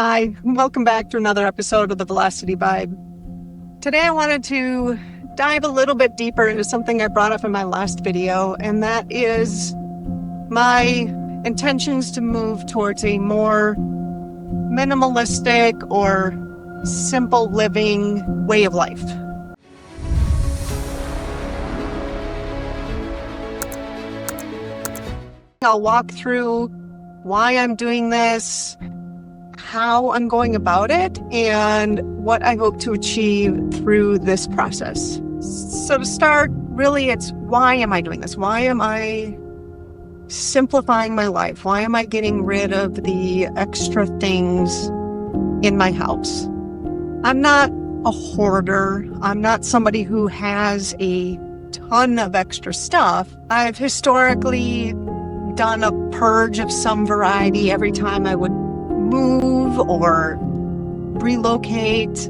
Hi, welcome back to another episode of the Velocity Vibe. Today I wanted to dive a little bit deeper into something I brought up in my last video, and that is my intentions to move towards a more minimalistic or simple living way of life. I'll walk through why I'm doing this, how I'm going about it, and what I hope to achieve through this process. So to start, really it's why am I doing this? Why am I simplifying my life? Why am I getting rid of the extra things in my house? I'm not a hoarder. I'm not somebody who has a ton of extra stuff. I've historically done a purge of some variety every time I would move or relocate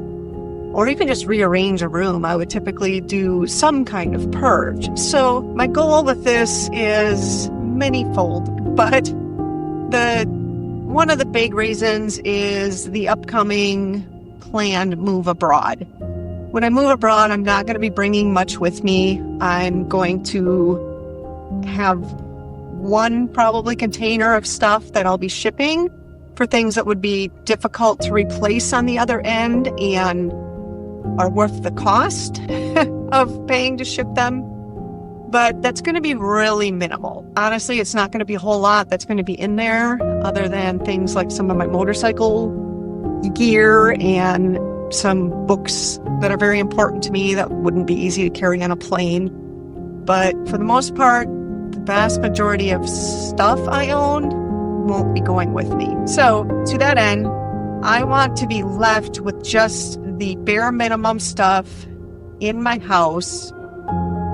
or even just rearrange a room. I would typically do some kind of purge. So my goal with this is manyfold, but one of the big reasons is the upcoming planned move abroad. When I move abroad, I'm not going to be bringing much with me. I'm going to have one probably container of stuff that I'll be shipping for things that would be difficult to replace on the other end and are worth the cost of paying to ship them. But that's going to be really minimal. Honestly, it's not going to be a whole lot that's going to be in there other than things like some of my motorcycle gear and some books that are very important to me that wouldn't be easy to carry on a plane. But for the most part, the vast majority of stuff I own won't be going with me. So to that end, I want to be left with just the bare minimum stuff in my house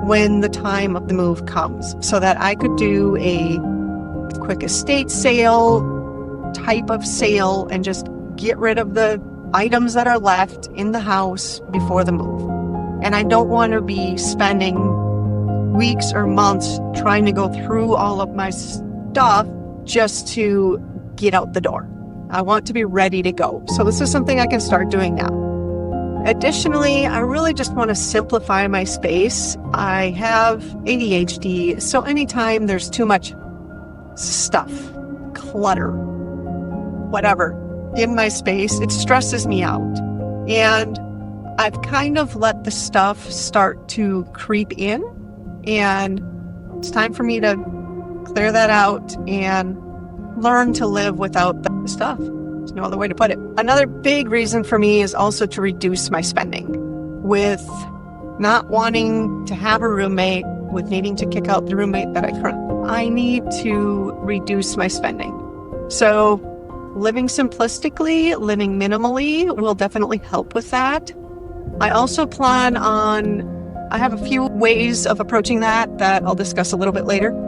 when the time of the move comes, so that I could do a quick estate sale type of sale and just get rid of the items that are left in the house before the move. And I don't want to be spending weeks or months trying to go through all of my stuff just to get out the door. I want to be ready to go. So this is something I can start doing now. Additionally, I really just want to simplify my space. I have ADHD, so anytime there's too much stuff, clutter, whatever, in my space, it stresses me out. And I've kind of let the stuff start to creep in, and it's time for me to clear that out and learn to live without the stuff. There's no other way to put it. Another big reason for me is also to reduce my spending. With not wanting to have a roommate, with needing to kick out the roommate that I need to reduce my spending. So living simplistically, living minimally will definitely help with that. I also plan on, I have a few ways of approaching that I'll discuss a little bit later.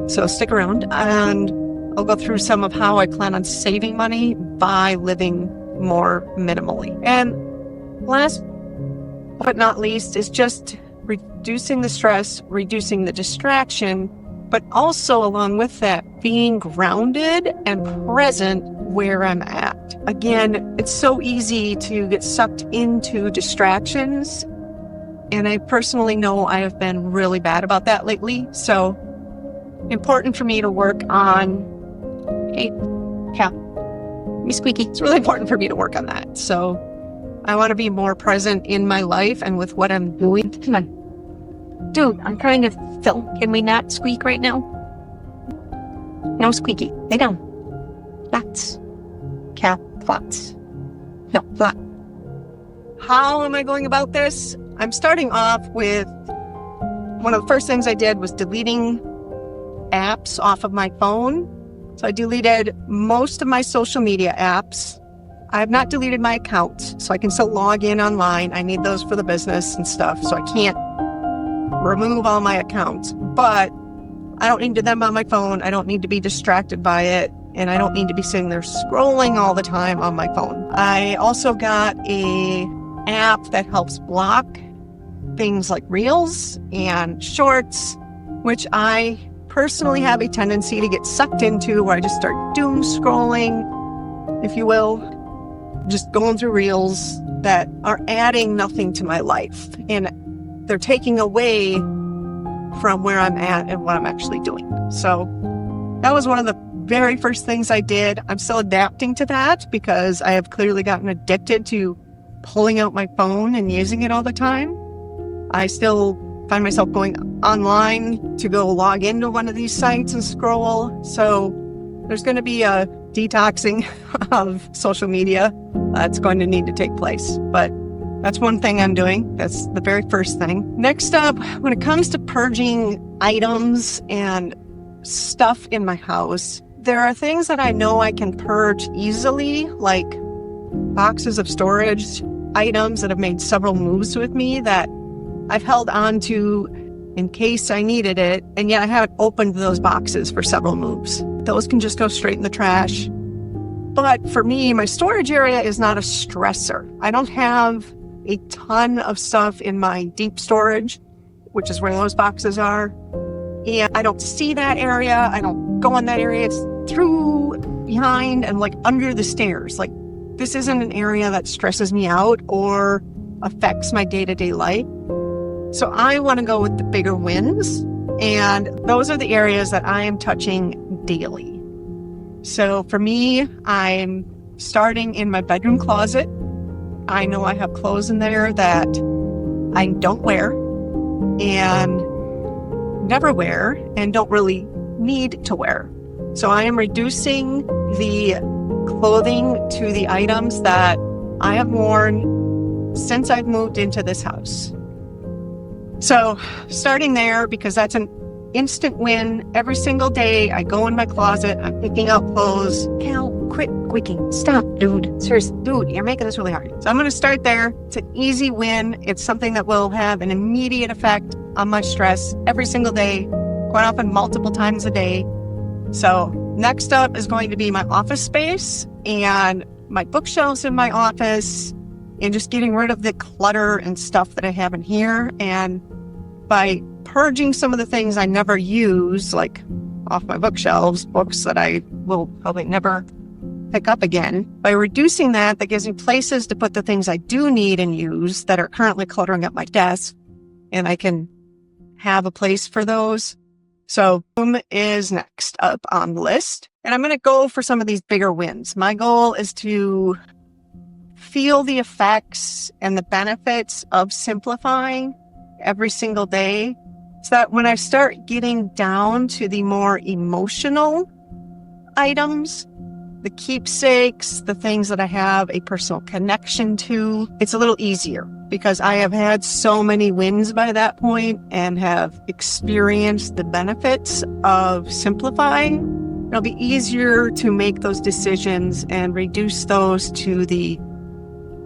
So stick around and I'll go through some of how I plan on saving money by living more minimally. And last but not least is just reducing the stress, reducing the distraction, but also along with that, being grounded and present where I'm at. Again, it's so easy to get sucked into distractions. And I personally know I have been really bad about that lately. So important for me to work on, hey, cat, me squeaky. It's really important for me to work on that. So I want to be more present in my life and with what I'm doing. Come on. Dude, I'm trying to film. Can we not squeak right now? No squeaky. Lay down. Flats. Cat, flats. No, flat. How am I going about this? I'm starting off with, one of the first things I did was deleting apps off of my phone. So I deleted most of my social media apps. I have not deleted my accounts, so I can still log in online. I need those for the business and stuff, so I can't remove all my accounts. But I don't need them on my phone. I don't need to be distracted by it, and I don't need to be sitting there scrolling all the time on my phone. I also got a app that helps block things like reels and shorts, which I personally have a tendency to get sucked into, where I just start doom scrolling, if you will. just going through reels that are adding nothing to my life. And they're taking away from where I'm at and what I'm actually doing. So that was one of the very first things I did. I'm still adapting to that because I have clearly gotten addicted to pulling out my phone and using it all the time. I still find myself going online to go log into one of these sites and scroll. So there's going to be a detoxing of social media that's going to need to take place. But that's one thing I'm doing. That's the very first thing. Next up, when it comes to purging items and stuff in my house, there are things that I know I can purge easily, like boxes of storage items that have made several moves with me that I've held on to in case I needed it, and yet I haven't opened those boxes for several moves. Those can just go straight in the trash. But for me, my storage area is not a stressor. I don't have a ton of stuff in my deep storage, which is where those boxes are. And I don't see that area. I don't go in that area. It's through, behind, and like under the stairs. Like, this isn't an area that stresses me out or affects my day-to-day life. So I want to go with the bigger wins. And those are the areas that I am touching daily. So for me, I'm starting in my bedroom closet. I know I have clothes in there that I don't wear and never wear and don't really need to wear. So I am reducing the clothing to the items that I have worn since I've moved into this house. So starting there, because that's an instant win. Every single day I go in my closet, I'm picking out clothes. Cal, quit squeaking. Stop, dude. Seriously, dude, you're making this really hard. So I'm going to start there. It's an easy win. It's something that will have an immediate effect on my stress every single day, quite often multiple times a day. So next up is going to be my office space and my bookshelves in my office and just getting rid of the clutter and stuff that I have in here. And by purging some of the things I never use, like off my bookshelves, books that I will probably never pick up again, by reducing that gives me places to put the things I do need and use that are currently cluttering up my desk, and I can have a place for those. So boom is next up on the list. And I'm going to go for some of these bigger wins. My goal is to feel the effects and the benefits of simplifying every single day, so that when I start getting down to the more emotional items, the keepsakes, the things that I have a personal connection to, it's a little easier because I have had so many wins by that point and have experienced the benefits of simplifying. It'll be easier to make those decisions and reduce those to the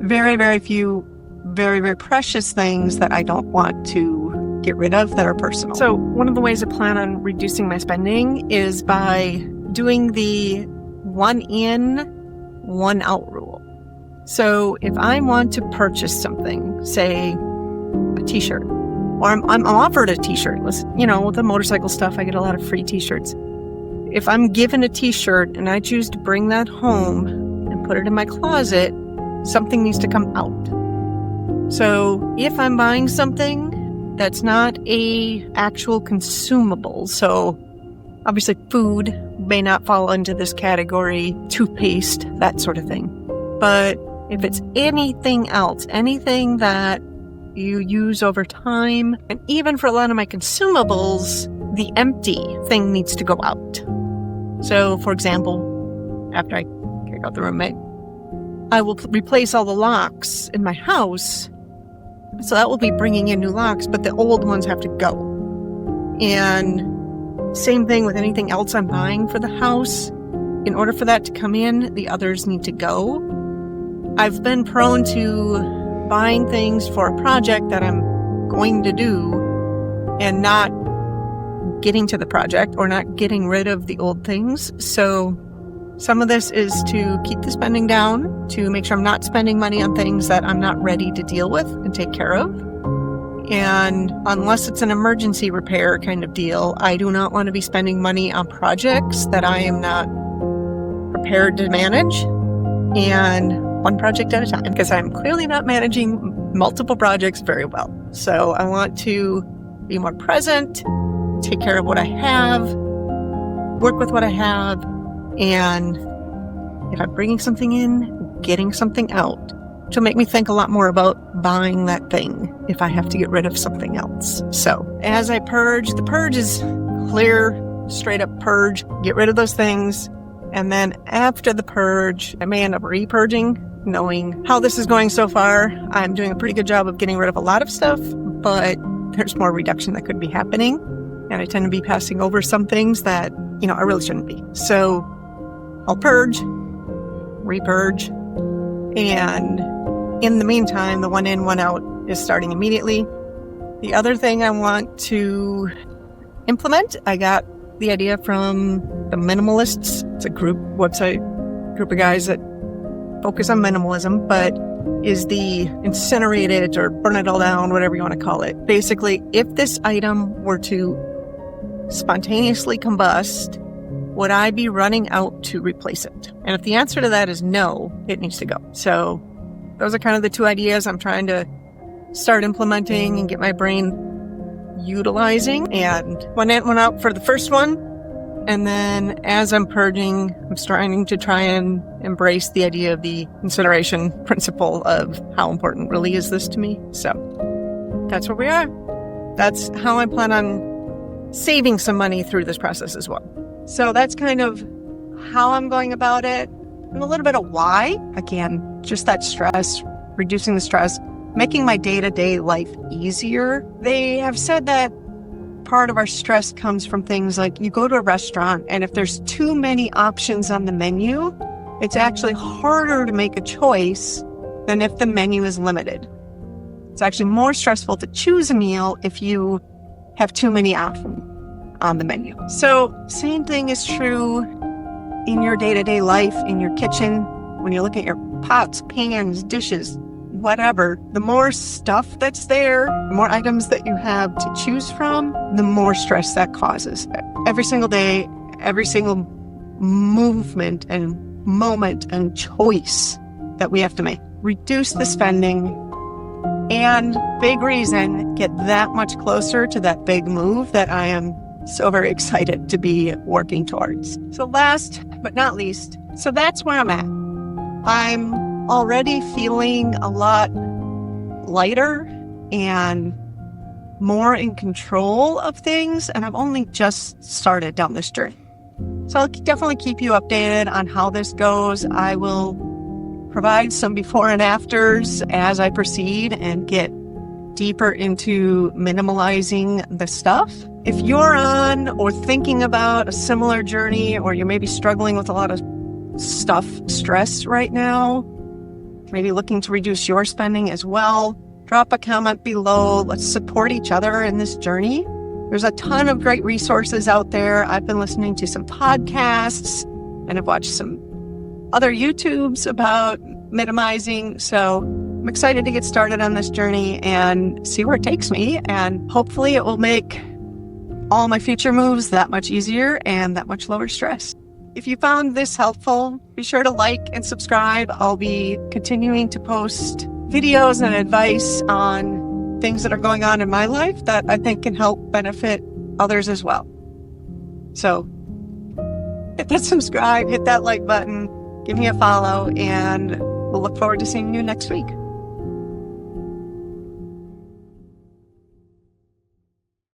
very, very few, very, very precious things that I don't want to get rid of that are personal. So one of the ways I plan on reducing my spending is by doing the one in, one out rule. So if I want to purchase something, say a t-shirt, or I'm offered a t-shirt, with the motorcycle stuff, I get a lot of free t-shirts. If I'm given a t-shirt and I choose to bring that home and put it in my closet, something needs to come out. So if I'm buying something that's not a actual consumable, so obviously food may not fall into this category, toothpaste, that sort of thing. But if it's anything else, anything that you use over time, and even for a lot of my consumables, the empty thing needs to go out. So for example, after I kick out the roommate, I will replace all the locks in my house. So that will be bringing in new locks, but the old ones have to go. And same thing with anything else I'm buying for the house. In order for that to come in, the others need to go. I've been prone to buying things for a project that I'm going to do and not getting to the project or not getting rid of the old things. So some of this is to keep the spending down, to make sure I'm not spending money on things that I'm not ready to deal with and take care of. And unless it's an emergency repair kind of deal, I do not want to be spending money on projects that I am not prepared to manage. And one project at a time because I'm clearly not managing multiple projects very well. So I want to be more present, take care of what I have, work with what I have, and if I'm bringing something in, getting something out, which will make me think a lot more about buying that thing if I have to get rid of something else. So as I purge, the purge is clear, straight up purge, get rid of those things. And then after the purge, I may end up re-purging, knowing how this is going so far. I'm doing a pretty good job of getting rid of a lot of stuff, but there's more reduction that could be happening. And I tend to be passing over some things that, I really shouldn't be. So I'll purge, re-purge, and in the meantime, the one in, one out is starting immediately. The other thing I want to implement, I got the idea from the Minimalists. It's a group of guys that focus on minimalism, but is the incinerate it or burn it all down, whatever you want to call it. Basically, if this item were to spontaneously combust, would I be running out to replace it? And if the answer to that is no, it needs to go. So those are kind of the two ideas I'm trying to start implementing and get my brain utilizing. And went out for the first one. And then as I'm purging, I'm starting to try and embrace the idea of the incineration principle of how important really is this to me. So that's where we are. That's how I plan on saving some money through this process as well. So that's kind of how I'm going about it, and a little bit of why. Again, just that stress, reducing the stress, making my day-to-day life easier. They have said that part of our stress comes from things like you go to a restaurant, and if there's too many options on the menu, it's actually harder to make a choice than if the menu is limited. It's actually more stressful to choose a meal if you have too many options on the menu. So same thing is true in your day-to-day life, in your kitchen, when you look at your pots, pans, dishes, whatever. The more stuff that's there, the more items that you have to choose from, the more stress that causes. Every single day, every single movement and moment and choice that we have to make. Reduce the spending, and big reason, get that much closer to that big move that I am so very excited to be working towards. So last but not least, so that's where I'm at. I'm already feeling a lot lighter and more in control of things, and I've only just started down this journey. So I'll definitely keep you updated on how this goes. I will provide some before and afters as I proceed and get deeper into minimalizing the stuff. If you're on or thinking about a similar journey, or you're maybe struggling with a lot of stress right now, maybe looking to reduce your spending as well, drop a comment below. Let's support each other in this journey. There's a ton of great resources out there. I've been listening to some podcasts and I've watched some other YouTubes about minimizing. So I'm excited to get started on this journey and see where it takes me. And hopefully it will make all my future moves that much easier and that much lower stress. If you found this helpful, be sure to like and subscribe. I'll be continuing to post videos and advice on things that are going on in my life that I think can help benefit others as well. So hit that subscribe, hit that like button, give me a follow, and we'll look forward to seeing you next week.